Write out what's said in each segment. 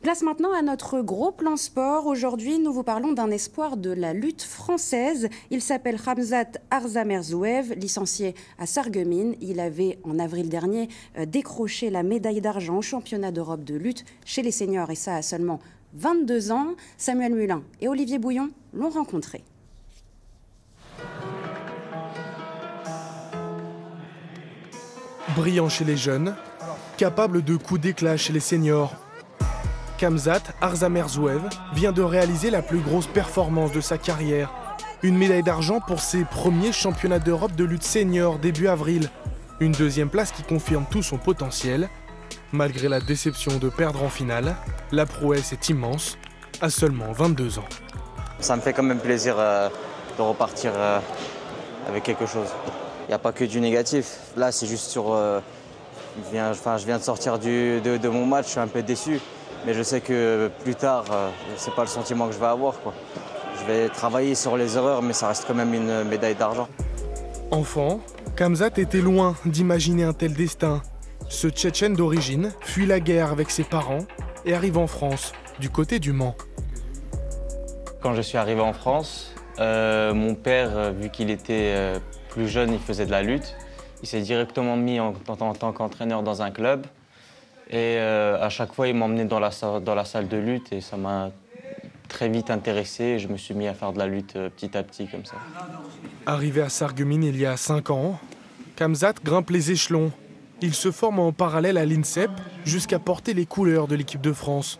Place maintenant à notre gros plan sport. Aujourd'hui, nous vous parlons d'un espoir de la lutte française. Il s'appelle Khamzat Arzamerzouev, licencié à Sarreguemines. Il avait, en avril dernier, décroché la médaille d'argent au championnat d'Europe de lutte chez les seniors, et ça à seulement 22 ans. Samuel Mulin et Olivier Bouillon l'ont rencontré. Brillant chez les jeunes, capable de coups d'éclat chez les seniors, Khamzat Arzamerzouev vient de réaliser la plus grosse performance de sa carrière. Une médaille d'argent pour ses premiers championnats d'Europe de lutte senior début avril. Une deuxième place qui confirme tout son potentiel. Malgré la déception de perdre en finale, la prouesse est immense, à seulement 22 ans. Ça me fait quand même plaisir de repartir avec quelque chose. Il n'y a pas que du négatif. Là, c'est juste sur... je viens de sortir de mon match, je suis un peu déçu. Mais je sais que plus tard, ce n'est pas le sentiment que je vais avoir, quoi. Je vais travailler sur les erreurs, mais ça reste quand même une médaille d'argent. Enfant, Khamzat était loin d'imaginer un tel destin. Ce Tchétchène d'origine fuit la guerre avec ses parents et arrive en France, du côté du Mans. Quand je suis arrivé en France, mon père, vu qu'il était plus jeune, il faisait de la lutte. Il s'est directement mis en tant qu'entraîneur dans un club. Et à chaque fois, il m'emmenait dans la salle de lutte et ça m'a très vite intéressé. Et je me suis mis à faire de la lutte petit à petit comme ça. Arrivé à Sarreguemines il y a 5 ans, Khamzat grimpe les échelons. Il se forme en parallèle à l'INSEP jusqu'à porter les couleurs de l'équipe de France.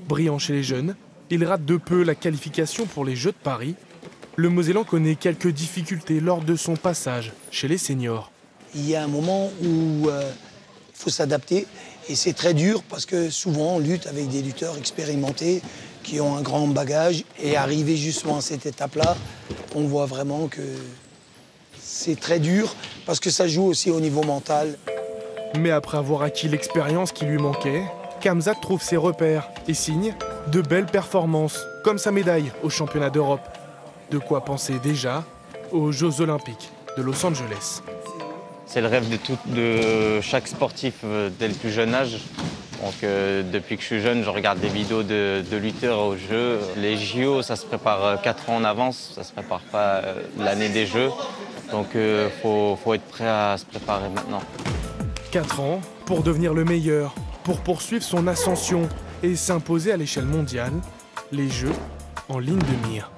Brillant chez les jeunes, il rate de peu la qualification pour les Jeux de Paris. Le Mosellan connaît quelques difficultés lors de son passage chez les seniors. Il y a un moment où il faut s'adapter et c'est très dur parce que souvent on lutte avec des lutteurs expérimentés qui ont un grand bagage et arriver justement à cette étape-là, on voit vraiment que c'est très dur parce que ça joue aussi au niveau mental. Mais après avoir acquis l'expérience qui lui manquait, Khamzat trouve ses repères et signe de belles performances, comme sa médaille au championnat d'Europe. De quoi penser déjà aux Jeux Olympiques de Los Angeles. C'est le rêve de chaque sportif dès le plus jeune âge. Donc, depuis que je suis jeune, je regarde des vidéos de lutteurs aux Jeux. Les JO, ça se prépare 4 ans en avance, ça ne se prépare pas l'année des Jeux. Donc faut être prêt à se préparer maintenant. 4 ans pour devenir le meilleur, pour poursuivre son ascension et s'imposer à l'échelle mondiale. Les Jeux en ligne de mire.